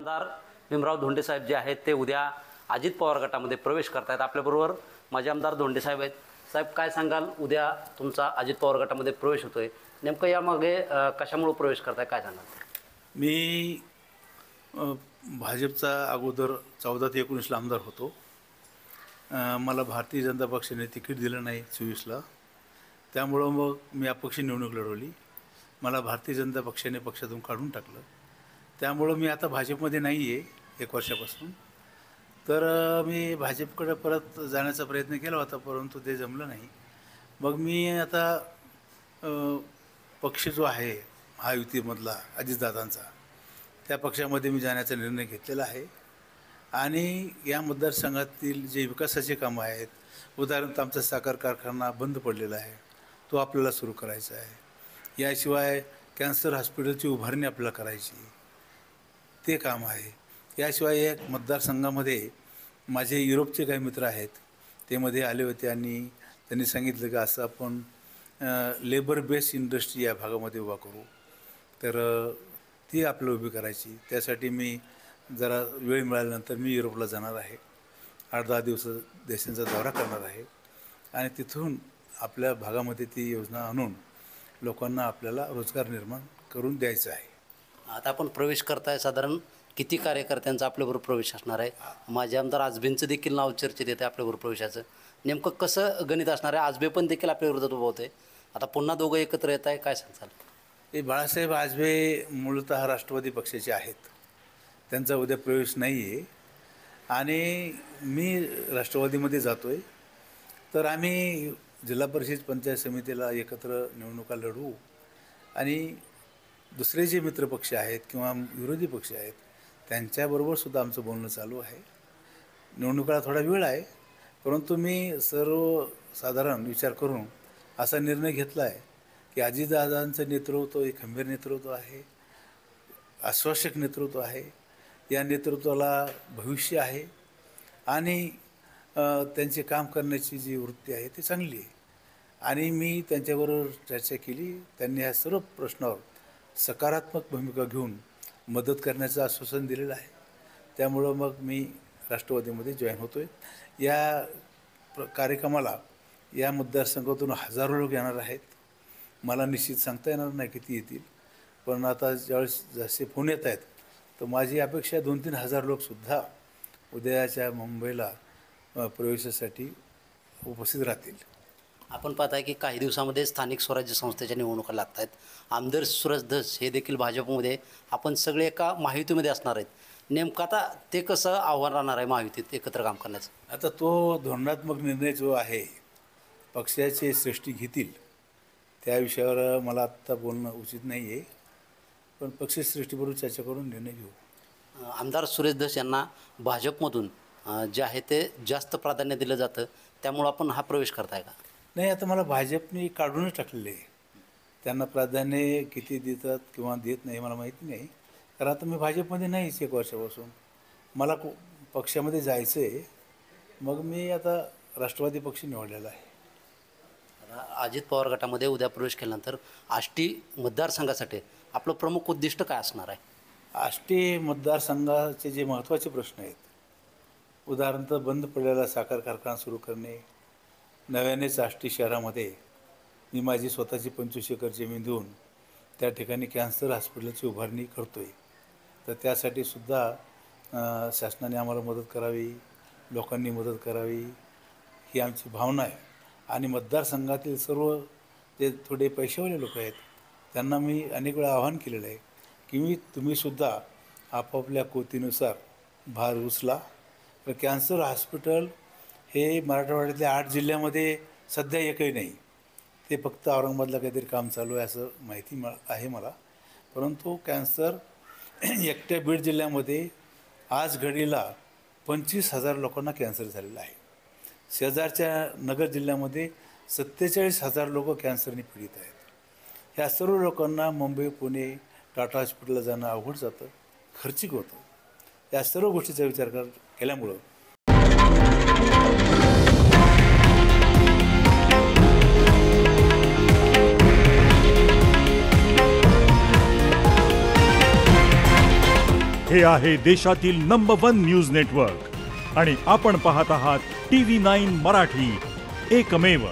आमदार भीमराव धोंडे साहेब जे आहेत ते उद्या अजित पवार गटामध्ये प्रवेश करतायत. आपल्याबरोबर माझे आमदार धोंडे साहेब आहेत. साहेब, काय सांगाल, उद्या तुमचा अजित पवार गटामध्ये प्रवेश होतोय, नेमकं यामागे कशामुळे प्रवेश करताय, काय सांगाल? मी भाजपचा अगोदर 14 ते 19ला आमदार होतो. मला भारतीय जनता पक्षाने तिकीट दिलं नाही 24ला, त्यामुळं मग मी अपक्ष निवडणूक लढवली. मला भारतीय जनता पक्षाने पक्षातून काढून टाकलं. त्यामुळं मी आता भाजपमध्ये नाही आहे 1 वर्षापासून. तर मी भाजपकडे परत जाण्याचा प्रयत्न केला होता, परंतु ते जमलं नाही. मग मी आता पक्ष जो आहे महायुतीमधला अजितदादांचा, त्या पक्षामध्ये मी जाण्याचा निर्णय घेतलेला आहे. आणि या मतदारसंघातील जे विकासाचे कामं आहेत, उदाहरणार्थ आमचा साखर कारखाना बंद पडलेला आहे, तो आपल्याला सुरू करायचा आहे. याशिवाय कॅन्सर हॉस्पिटलची उभारणी आपल्याला करायची, ते काम आहे. याशिवाय एक मतदारसंघामध्ये माझे युरोपचे काही मित्र आहेत, ते मध्ये आले होते आणि त्यांनी सांगितलं की असं आपण लेबर बेस्ड इंडस्ट्री या भागामध्ये उभा करू. तर ती आपल्याला उभी करायची. त्यासाठी मी जरा वेळ मिळाल्यानंतर मी युरोपला जाणार आहे. 8-10 दिवस देशांचा दौरा करणार आहे आणि तिथून आपल्या भागामध्ये ती योजना आणून लोकांना आपल्याला रोजगार निर्माण करून द्यायचा आहे. आता आपण प्रवेश करताय, साधारण किती कार्यकर्त्यांचा आपल्याबरोबर प्रवेश असणार आहे? माझे आमदार आजबेंचं देखील नाव चर्चेत येते आपल्याबरोबर प्रवेशाचं. नेमकं कसं गणित असणार आहे? आजबे पण देखील आपल्या विरोधात उभं होते, आता पुन्हा दोघं एकत्र येत आहे, काय सांगताल? हे बाळासाहेब आजबे मूलतः राष्ट्रवादी पक्षाचे आहेत, त्यांचा उद्या प्रवेश नाही आहे आणि मी राष्ट्रवादीमध्ये जातो आहे. तर आम्ही जिल्हा परिषद पंचायत समितीला एकत्र निवडणुका लढवू आणि दुसरे जे मित्रपक्ष आहेत किंवा विरोधी पक्ष आहेत त्यांच्याबरोबरसुद्धा आमचं बोलणं चालू आहे. निवडणुकाला थोडा वेळ आहे, परंतु मी सर्वसाधारण विचार करून असा निर्णय घेतला आहे की अजितदादांचं नेतृत्व हे खंबीर नेतृत्व आहे, आश्वासक नेतृत्व आहे. या नेतृत्वाला भविष्य आहे आणि त्यांचे काम करण्याची जी वृत्ती आहे ती चांगली आहे. आणि मी त्यांच्याबरोबर चर्चा केली. त्यांनी ह्या सर्व प्रश्नावर सकारात्मक भूमिका घेऊन मदत करण्याचं आश्वासन दिलेलं आहे. त्यामुळं मग मी राष्ट्रवादीमध्ये जॉईन होतो आहे. या कार्यक्रमाला या मतदारसंघातून हजारो लोक येणार आहेत. मला निश्चित सांगता येणार नाही किती येतील, पण आता ज्यावेळेस जसे फोन येत आहेत तर माझी अपेक्षा 2-3 हजार लोकसुद्धा उद्याच्या मुंबईला प्रवेशासाठी उपस्थित राहतील. आपण पाहताय की काही दिवसामध्ये स्थानिक स्वराज्य संस्थेच्या निवडणुका लागत आहेत. आमदार सुरेश धस हे देखील भाजपमध्ये, आपण सगळे एका महायुतीमध्ये असणार आहेत. नेमकं आता ते कसं आव्हान राहणार आहे महायुतीत एकत्र काम करण्याचं? आता तो धोरणात्मक निर्णय जो आहे पक्षाचे श्रेष्ठी घेतील, त्या विषयावर मला आत्ता बोलणं उचित नाही आहे, पण पक्षश्रेष्ठीबरोबर चर्चा करून निर्णय घेऊ. आमदार सुरेश धस यांना भाजपमधून जे आहे ते जास्त प्राधान्य दिलं जातं, त्यामुळं आपण हा प्रवेश करताय का? नाही, आता मला भाजपने काढूनच टाकलेले आहे. त्यांना प्राधान्य किती देतात किंवा देत नाही मला माहिती नाही, कारण आता मी भाजपमध्ये नाहीच 1 वर्षापासून. मला पक्षामध्ये जायचं आहे, मग मी आता राष्ट्रवादी पक्ष निवडलेला आहे. अजित पवार गटामध्ये उद्या प्रवेश केल्यानंतर आष्टी मतदारसंघासाठी आपलं प्रमुख उद्दिष्ट काय असणार आहे? आष्टी मतदारसंघाचे जे महत्त्वाचे प्रश्न आहेत, उदाहरणार्थ बंद पडलेला साखर कारखाना सुरू करणे, नव्यानेच आष्टी शहरामध्ये मी माझी स्वतःची 25 एकर जमीन देऊन त्या ठिकाणी कॅन्सर हॉस्पिटलची उभारणी करतो आहे. तर त्यासाठी सुद्धा शासनाने आम्हाला मदत करावी, लोकांनी मदत करावी, ही आमची भावना आहे. आणि मतदारसंघातील सर्व जे थोडे पैशावाले लोक आहेत त्यांना मी अनेक वेळा आवाहन केलेलं आहे की तुम्हीसुद्धा आपापल्या कोतीनुसार भार उचला. तर कॅन्सर हॉस्पिटल हे मराठवाड्यातल्या 8 जिल्ह्यामध्ये सध्या एकही नाही, ते फक्त औरंगाबादला काहीतरी काम चालू आहे असं माहिती आहे मला. परंतु कॅन्सर एकट्या बीड जिल्ह्यामध्ये आज घडीला 25,000 लोकांना कॅन्सर झालेला आहे. शेजारच्या नगर जिल्ह्यामध्ये 47,000 लोक कॅन्सरने पीडित आहेत. ह्या सर्व लोकांना मुंबई, पुणे, टाटा हॉस्पिटलला जाणं अवघड जातं, खर्चिक होतं. या सर्व गोष्टीचा विचार केल्यामुळं हे आहे देशातील नंबर 1 न्यूज नेटवर्क आणि आपण पाहत आहात TV9 मराठी, एकमेव.